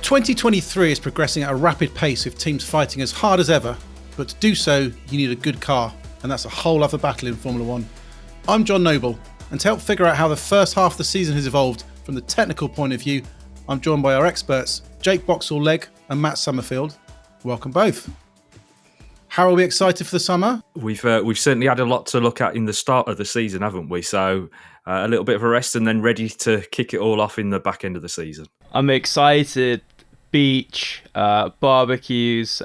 2023 is progressing at a rapid pace with teams fighting as hard as ever, but to do so, you need a good car, and that's a whole other battle in Formula One. I'm Jon Noble, and to help figure out how the first half of the season has evolved from the technical point of view, I'm joined by our experts, Jake Boxall-Legge and Matt Somerfield. Welcome both. How are we excited for the summer? We've certainly had a lot to look at in the start of the season, haven't we? So a little bit of a rest and then ready to kick it all off in the back end of the season. I'm excited. Beach, barbecues,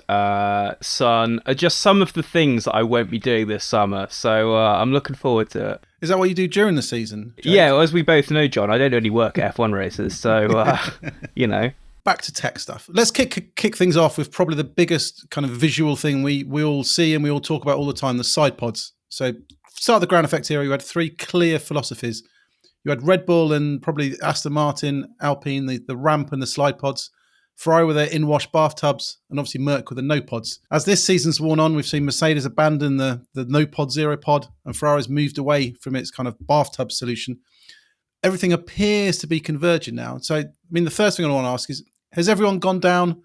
sun are just some of the things that I won't be doing this summer. So I'm looking forward to it. Is that what you do during the season, Jake? Yeah, well, as we both know, John, I don't only work at F1 races. So, you know. Back to tech stuff. Let's kick things off with probably the biggest kind of visual thing we all see and we all talk about all the time, the sidepods. So start the ground effect era, you had three clear philosophies. You had Red Bull and probably Aston Martin, Alpine, the ramp and the slide pods. Ferrari with their in-wash bathtubs, and obviously Merc with the NoPods. As this season's worn on, we've seen Mercedes abandon the NoPod, Zero Pod, and Ferrari's moved away from its kind of bathtub solution. Everything appears to be converging now. So, I mean, the first thing I want to ask is, has everyone gone down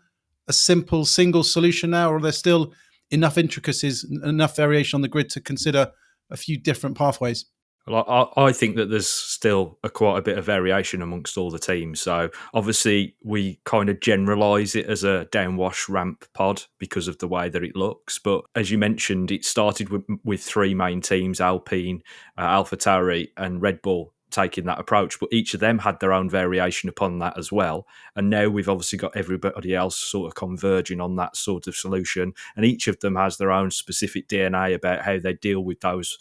a simple single solution now, or are there still enough intricacies, enough variation on the grid to consider a few different pathways? Well, I think that there's still quite a bit of variation amongst all the teams. So obviously we kind of generalise it as a downwash ramp pod because of the way that it looks. But as you mentioned, it started with three main teams, Alpine, AlphaTauri and Red Bull, taking that approach, but each of them had their own variation upon that as well. And now we've obviously got everybody else sort of converging on that sort of solution. And each of them has their own specific DNA about how they deal with those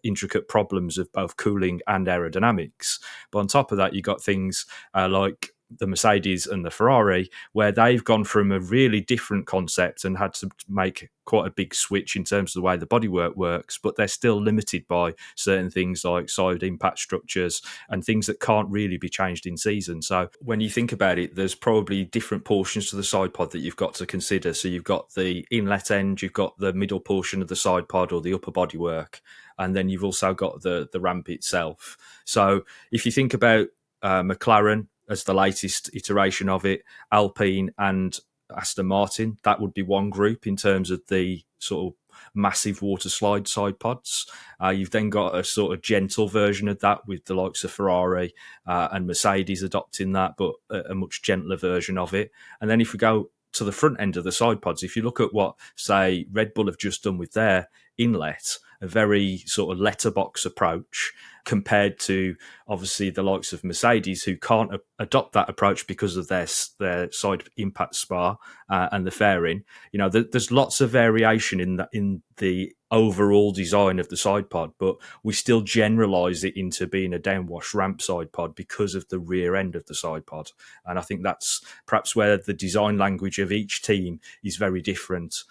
intricate problems of both cooling and aerodynamics. But on top of that, you got things like the Mercedes and the Ferrari, where they've gone from a really different concept and had to make quite a big switch in terms of the way the bodywork works, but they're still limited by certain things like side impact structures and things that can't really be changed in season. So when you think about it, there's probably different portions to the side pod that you've got to consider. So you've got the inlet end, you've got the middle portion of the side pod or the upper bodywork, and then you've also got the ramp itself. So if you think about McLaren as the latest iteration of it, Alpine and Aston Martin, that would be one group in terms of the sort of massive water slide side pods. You've then got a sort of gentle version of that with the likes of Ferrari and Mercedes adopting that, but a much gentler version of it. And then if we go to the front end of the side pods, if you look at what, say, Red Bull have just done with their inlet, a very sort of letterbox approach compared to obviously the likes of Mercedes, who can't adopt that approach because of their side impact spar and the fairing. You know, there's lots of variation in the overall design of the side pod, but we still generalise it into being a downwash ramp side pod because of the rear end of the side pod. And I think that's perhaps where the design language of each team is very different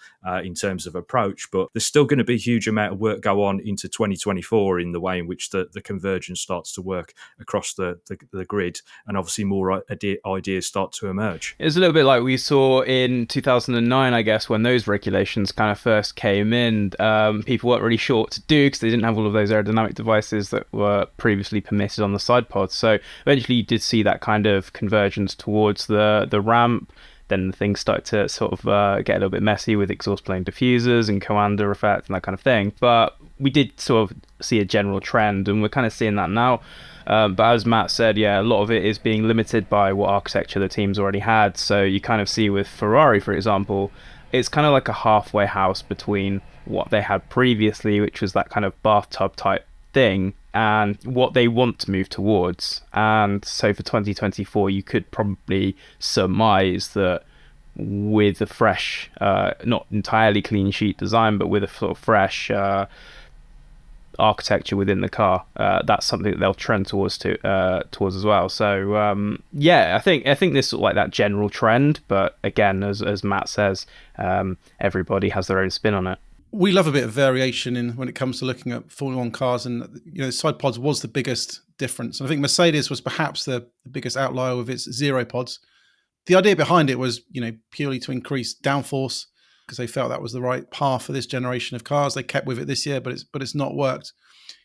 in terms of approach. But there's still going to be a huge amount of work go on into 2024 in the way in which the convergence starts to work across the grid, and obviously more ideas start to emerge. It's a little bit like we saw in 2009, I guess, when those regulations kind of first came in. People weren't really sure what to do because they didn't have all of those aerodynamic devices that were previously permitted on the side pods. So eventually you did see that kind of convergence towards the ramp. Then things started to sort of get a little bit messy with exhaust plane diffusers and co-under effect and that kind of thing. But we did sort of see a general trend, and we're kind of seeing that now. But as Matt said, yeah, a lot of it is being limited by what architecture the teams already had. So you kind of see with Ferrari, for example, it's kind of like a halfway house between what they had previously, which was that kind of bathtub type thing, and what they want to move towards. And so for 2024, you could probably surmise that with a fresh, not entirely clean sheet design, but with a sort of fresh architecture within the car, that's something that they'll trend towards as well. So yeah, I think this sort of like that general trend, but again, as Matt says, everybody has their own spin on it. We love a bit of variation when it comes to looking at Formula One cars, and side pods was the biggest difference. And I think Mercedes was perhaps the biggest outlier with its zero pods. The idea behind it was, purely to increase downforce because they felt that was the right path for this generation of cars. They kept with it this year, but it's not worked.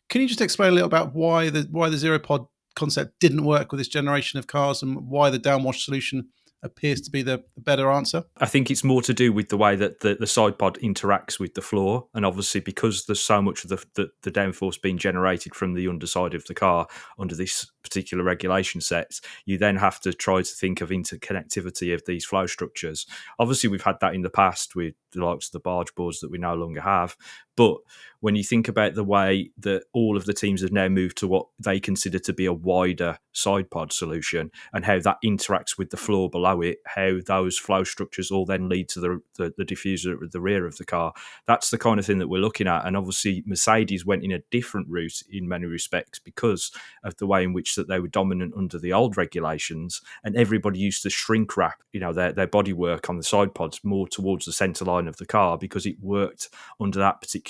Can you just explain a little about why the zero pod concept didn't work with this generation of cars and why the downwash solution appears to be the better answer? I think it's more to do with the way that the side pod interacts with the floor. And obviously, because there's so much of the downforce being generated from the underside of the car under this particular regulation sets, you then have to try to think of interconnectivity of these flow structures. Obviously, we've had that in the past with the likes of the barge boards that we no longer have. But when you think about the way that all of the teams have now moved to what they consider to be a wider side pod solution and how that interacts with the floor below it, how those flow structures all then lead to the diffuser at the rear of the car, that's the kind of thing that we're looking at. And obviously Mercedes went in a different route in many respects because of the way in which that they were dominant under the old regulations, and everybody used to shrink wrap, their bodywork on the side pods more towards the centre line of the car because it worked under that particular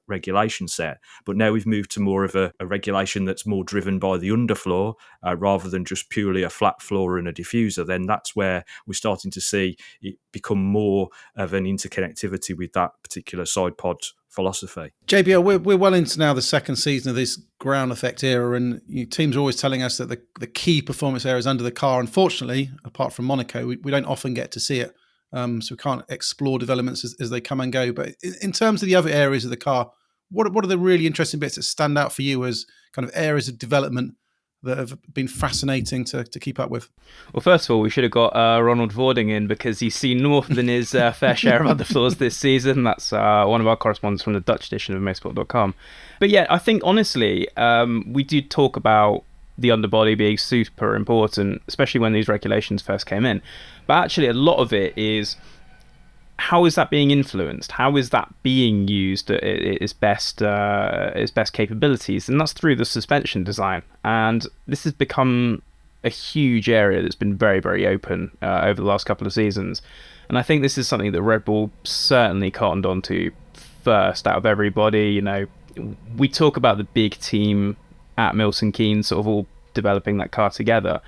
regulation set. But now we've moved to more of a regulation that's more driven by the underfloor rather than just purely a flat floor and a diffuser. Then that's where we're starting to see it become more of an interconnectivity with that particular side pod philosophy. JBL, we're well into now the second season of this ground effect era, and teams are always telling us that the key performance area is under the car. Unfortunately, apart from Monaco, we don't often get to see it. So we can't explore developments as they come and go. But in terms of the other areas of the car, what are the really interesting bits that stand out for you as kind of areas of development that have been fascinating to keep up with? Well, first of all, we should have got Ronald Vording in because he's seen more than his fair share of underfloors this season. That's one of our correspondents from the Dutch edition of motorsport.com. But yeah, I think honestly, we did talk about the underbody being super important, especially when these regulations first came in. But actually, a lot of it is, how is that being influenced? How is that being used at its best capabilities? And that's through the suspension design. And this has become a huge area that's been very, very open over the last couple of seasons. And I think this is something that Red Bull certainly cottoned onto first out of everybody. We talk about the big team at Milton Keynes sort of all developing that car together.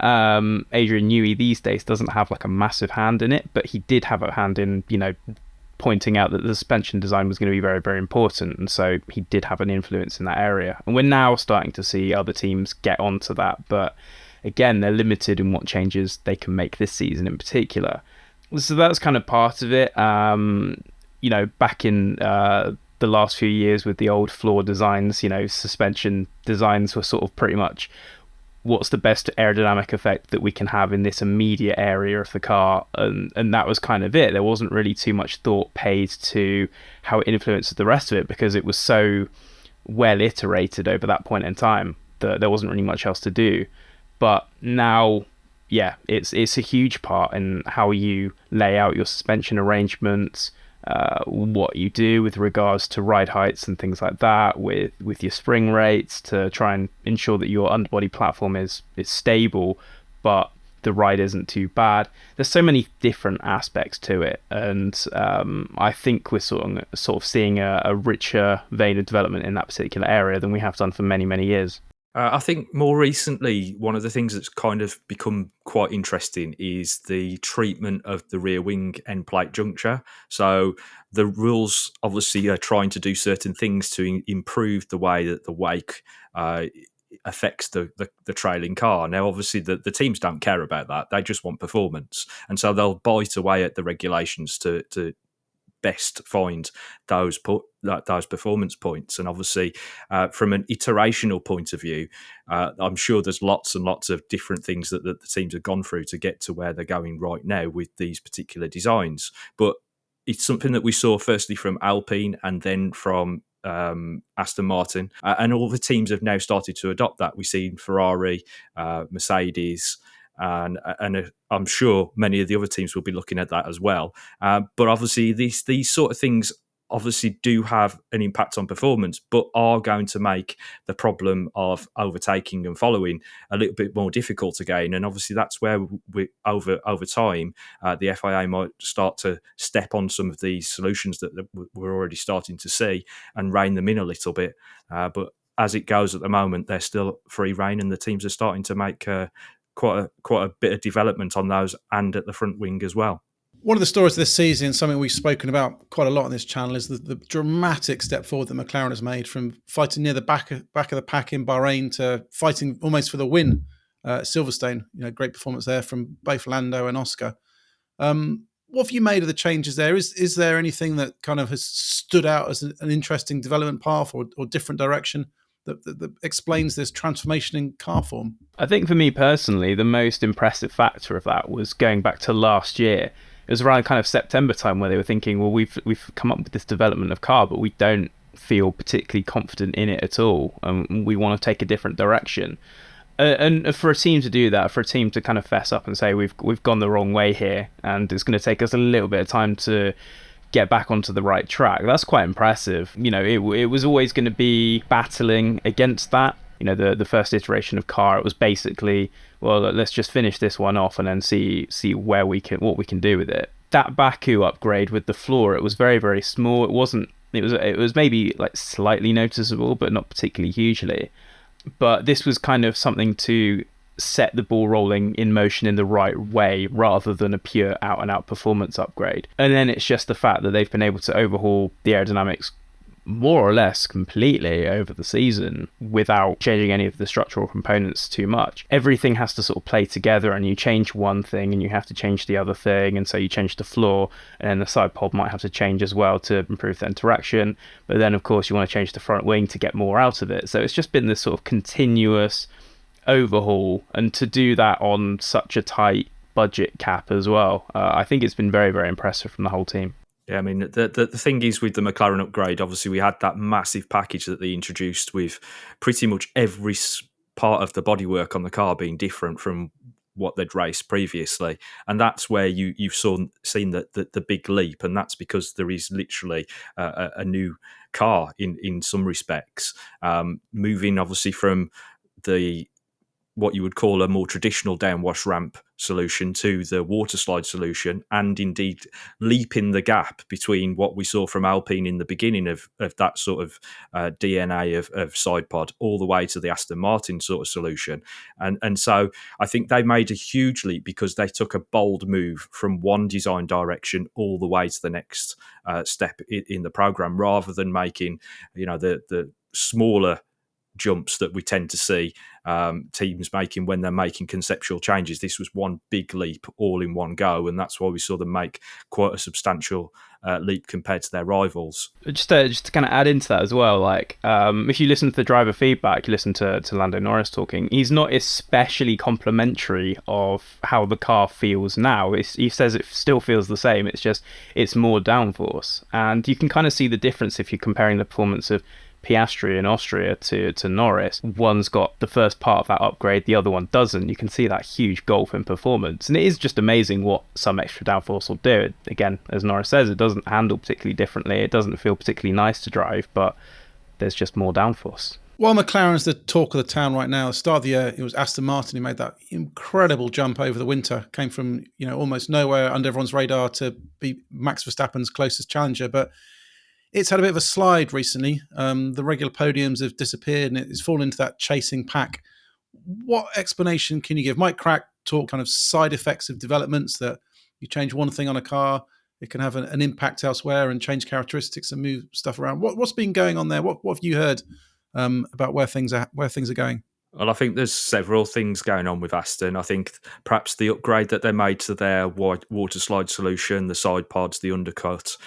Adrian Newey these days doesn't have like a massive hand in it, but he did have a hand in, pointing out that the suspension design was going to be very, very important. And so he did have an influence in that area. And we're now starting to see other teams get onto that. But again, they're limited in what changes they can make this season in particular. So that's kind of part of it. Back in the last few years with the old floor designs, suspension designs were sort of pretty much what's the best aerodynamic effect that we can have in this immediate area of the car, and that was kind of it. There wasn't really too much thought paid to how it influences the rest of it because it was so well iterated over that point in time that there wasn't really much else to do. But now, yeah, it's a huge part in how you lay out your suspension arrangements, what you do with regards to ride heights and things like that, with your spring rates to try and ensure that your underbody platform is stable, but the ride isn't too bad. There's so many different aspects to it, and I think we're sort of seeing a richer vein of development in that particular area than we have done for many, many years. I think more recently, one of the things that's kind of become quite interesting is the treatment of the rear wing end plate juncture. So the rules obviously are trying to do certain things to improve the way that the wake affects the trailing car. Now, obviously, the teams don't care about that. They just want performance. And so they'll bite away at the regulations to best find those performance points. And obviously, from an iterational point of view, I'm sure there's lots and lots of different things that the teams have gone through to get to where they're going right now with these particular designs. But it's something that we saw firstly from Alpine and then from Aston Martin, and all the teams have now started to adopt that. We've seen Ferrari, Mercedes, and I'm sure many of the other teams will be looking at that as well. But obviously, these sort of things obviously do have an impact on performance, but are going to make the problem of overtaking and following a little bit more difficult again. And obviously, that's where we over time, the FIA might start to step on some of these solutions that we're already starting to see and rein them in a little bit. But as it goes at the moment, they're still free rein, and the teams are starting to make quite a bit of development on those and at the front wing as well. One of the stories this season, something we've spoken about quite a lot on this channel, is the dramatic step forward that McLaren has made from fighting near the back of the pack in Bahrain to fighting almost for the win Silverstone. Great performance there from both Lando and Oscar. What have you made of the changes there? Is there anything that kind of has stood out as an interesting development path or different direction that explains this transformation in car form? I think for me personally, the most impressive factor of that was going back to last year. It was around kind of September time where they were thinking, well, we've come up with this development of car, but we don't feel particularly confident in it at all. We want to take a different direction. And for a team to do that, for a team to kind of fess up and say we've gone the wrong way here, and it's going to take us a little bit of time to get back onto the right track, that's quite impressive. It was always going to be battling against that. The first iteration of car, it was basically, well, let's just finish this one off and then see what we can do with it. That Baku upgrade with the floor, it was very, very small. It was maybe like slightly noticeable, but not particularly hugely. But this was kind of something to set the ball rolling in motion in the right way rather than a pure out-and-out performance upgrade. And then it's just the fact that they've been able to overhaul the aerodynamics more or less completely over the season without changing any of the structural components too much. Everything has to sort of play together, and you change one thing and you have to change the other thing, and so you change the floor, and then the side pod might have to change as well to improve the interaction, but then of course you want to change the front wing to get more out of it. So it's just been this sort of continuous overhaul, and to do that on such a tight budget cap as well, I think it's been very, very impressive from the whole team. Yeah, I mean, the thing is with the McLaren upgrade, obviously we had that massive package that they introduced with pretty much every part of the bodywork on the car being different from what they'd raced previously. And that's where you've seen the big leap. And that's because there is literally a new car in some respects, moving obviously from what you would call a more traditional downwash ramp solution to the water slide solution, and indeed leaping the gap between what we saw from Alpine in the beginning of that sort of DNA of sidepod all the way to the Aston Martin sort of solution. And so I think they made a huge leap because they took a bold move from one design direction all the way to the next step in the program, rather than making the smaller jumps that we tend to see teams making when they're making conceptual changes. This was one big leap all in one go, and that's why we saw them make quite a substantial leap compared to their rivals. Just to kind of add into that as well, like if you listen to the driver feedback, you listen to Lando Norris talking, he's not especially complimentary of how the car feels now. He says it still feels the same, it's more downforce, and you can kind of see the difference if you're comparing the performance of Piastri in Austria to Norris. One's got the first part of that upgrade, the other one doesn't. You can see that huge gulf in performance, and it is just amazing what some extra downforce will do. Again, as Norris says, it doesn't handle particularly differently, it doesn't feel particularly nice to drive, but there's just more downforce. While McLaren's the talk of the town right now, at the start of the year, it was Aston Martin who made that incredible jump over the winter, came from almost nowhere under everyone's radar to be Max Verstappen's closest challenger, but it's had a bit of a slide recently. The regular podiums have disappeared and it's fallen into that chasing pack. What explanation can you give? Mike Crack talk kind of side effects of developments, that you change one thing on a car, it can have an impact elsewhere and change characteristics and move stuff around. What's been going on there? What have you heard about where things are going? Well, I think there's several things going on with Aston. I think perhaps the upgrade that they made to their water slide solution, the side pods, the undercut,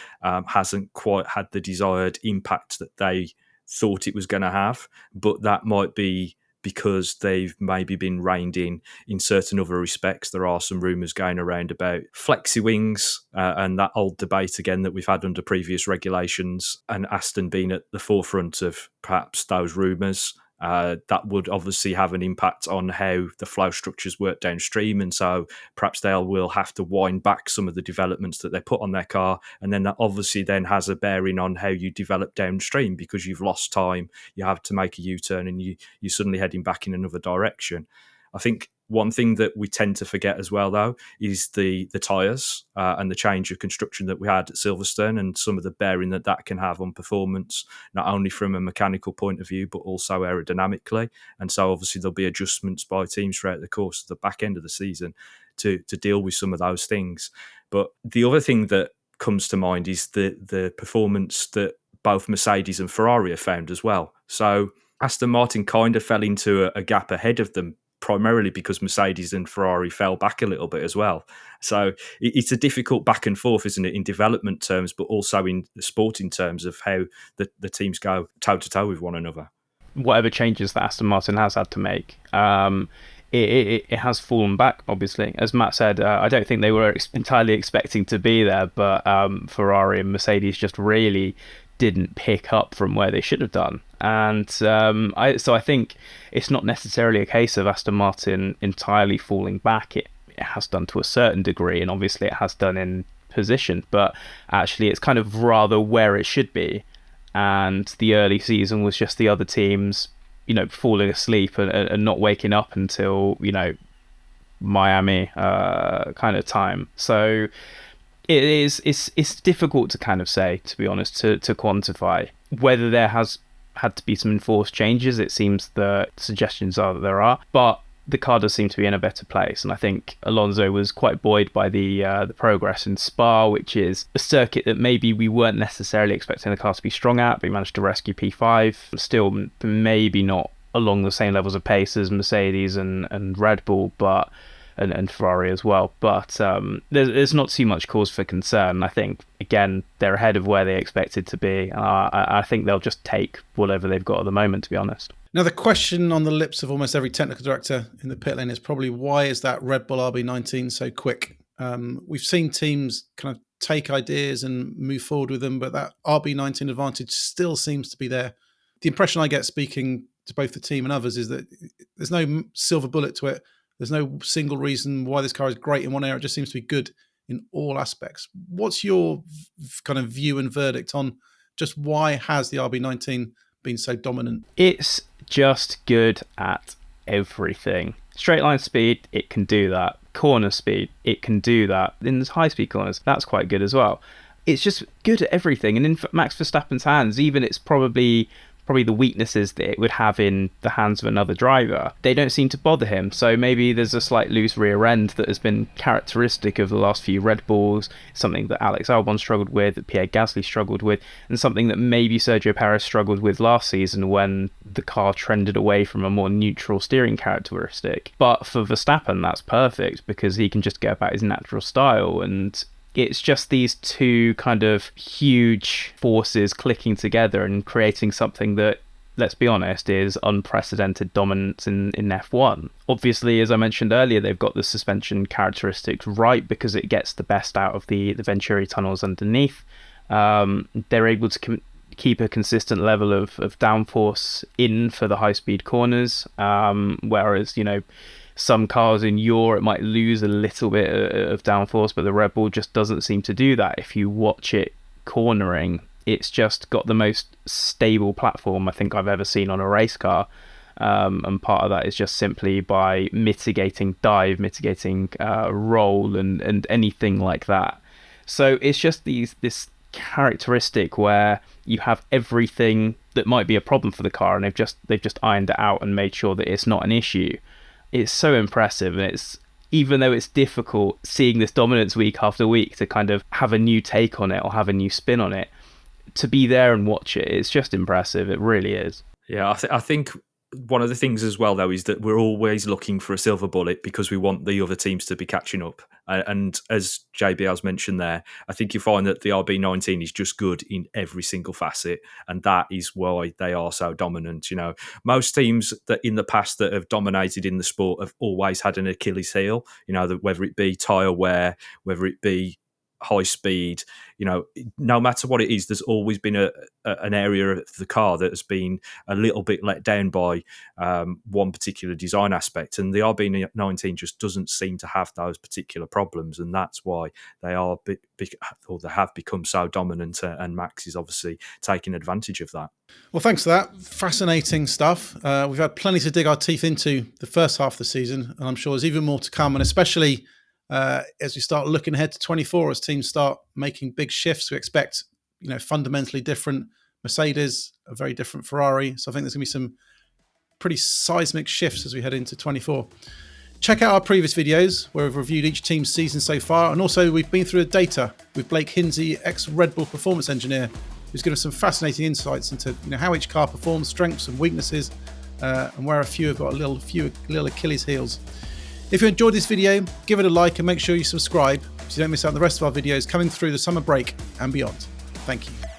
hasn't quite had the desired impact that they thought it was going to have. But that might be because they've maybe been reined in certain other respects. There are some rumours going around about flexi wings and that old debate again that we've had under previous regulations, and Aston being at the forefront of perhaps those rumours. That would obviously have an impact on how the flow structures work downstream, and so perhaps they will have to wind back some of the developments that they put on their car, and then that obviously then has a bearing on how you develop downstream, because you've lost time, you have to make a U-turn, and you're suddenly heading back in another direction. I think one thing that we tend to forget as well, though, is the tyres and the change of construction that we had at Silverstone, and some of the bearing that can have on performance, not only from a mechanical point of view, but also aerodynamically. And so obviously there'll be adjustments by teams throughout the course of the back end of the season to deal with some of those things. But the other thing that comes to mind is the performance that both Mercedes and Ferrari have found as well. So Aston Martin kind of fell into a gap ahead of them primarily because Mercedes and Ferrari fell back a little bit as well. So it's a difficult back and forth, isn't it, in development terms, but also in the sporting terms of how the teams go toe-to-toe with one another. Whatever changes that Aston Martin has had to make, it has fallen back, obviously. As Matt said, I don't think they were entirely expecting to be there, but Ferrari and Mercedes just really didn't pick up from where they should have done. And I think it's not necessarily a case of Aston Martin entirely falling back. It has done to a certain degree, and obviously it has done in position, but actually it's kind of rather where it should be. And the early season was just the other teams, falling asleep and not waking up until, Miami kind of time. So it's difficult to kind of say, to be honest, to quantify whether there has had to be some enforced changes. It seems the suggestions are that there are, but the car does seem to be in a better place. And I think Alonso was quite buoyed by the progress in Spa, which is a circuit that maybe we weren't necessarily expecting the car to be strong at, but he managed to rescue P5. Still maybe not along the same levels of pace as Mercedes and Red Bull, but and Ferrari as well, but there's not too much cause for concern. I think, again, they're ahead of where they expected to be. I think they'll just take whatever they've got at the moment, to be honest. Now, the question on the lips of almost every technical director in the pit lane is probably, why is that Red Bull RB19 so quick? We've seen teams kind of take ideas and move forward with them, but that RB19 advantage still seems to be there. The impression I get speaking to both the team and others is that there's no silver bullet to it. There's no single reason why this car is great in one area. It just seems to be good in all aspects. What's your kind of view and verdict on just why has the RB19 been so dominant? It's just good at everything. Straight line speed, it can do that. Corner speed, it can do that. In the high speed corners, that's quite good as well. It's just good at everything. And in Max Verstappen's hands, even it's probably the weaknesses that it would have in the hands of another driver, they don't seem to bother him. So maybe there's a slight loose rear end that has been characteristic of the last few Red Bulls, something that Alex Albon struggled with, that Pierre Gasly struggled with, and something that maybe Sergio Perez struggled with last season when the car trended away from a more neutral steering characteristic. But for Verstappen, that's perfect because he can just go about his natural style, and it's just these two kind of huge forces clicking together and creating something that, let's be honest, is unprecedented dominance in F1. Obviously, as I mentioned earlier, they've got the suspension characteristics right because it gets the best out of the Venturi tunnels underneath. They're able to keep a consistent level of downforce in for the high-speed corners, whereas, some cars in Europe might lose a little bit of downforce, but the Red Bull just doesn't seem to do that. If you watch it cornering, it's just got the most stable platform I think I've ever seen on a race car. And part of that is just simply by mitigating dive, mitigating roll, and anything like that. So it's just this characteristic where you have everything that might be a problem for the car, and they've just ironed it out and made sure that it's not an issue. It's so impressive, and it's, even though it's difficult seeing this dominance week after week to kind of have a new take on it or have a new spin on it, to be there and watch it, it's just impressive. It really is. Yeah, I think one of the things as well, though, is that we're always looking for a silver bullet because we want the other teams to be catching up. And as JB has mentioned there, I think you find that the RB19 is just good in every single facet. And that is why they are so dominant. Most teams that in the past that have dominated in the sport have always had an Achilles heel, whether it be tyre wear, whether it be high speed, no matter what it is, there's always been an area of the car that has been a little bit let down by one particular design aspect, and the RB19 just doesn't seem to have those particular problems, and that's why they are or they have become so dominant, and Max is obviously taking advantage of that. Well, thanks for that. Fascinating stuff. We've had plenty to dig our teeth into the first half of the season, and I'm sure there's even more to come, and especially as we start looking ahead to 24, as teams start making big shifts, we expect, fundamentally different Mercedes, a very different Ferrari. So I think there's going to be some pretty seismic shifts as we head into 24. Check out our previous videos where we've reviewed each team's season so far. And also we've been through the data with Blake Hinsey, ex-Red Bull performance engineer, who's given us some fascinating insights into how each car performs, strengths and weaknesses, and where a few have got a little Achilles heels. If you enjoyed this video, give it a like and make sure you subscribe so you don't miss out on the rest of our videos coming through the summer break and beyond. Thank you.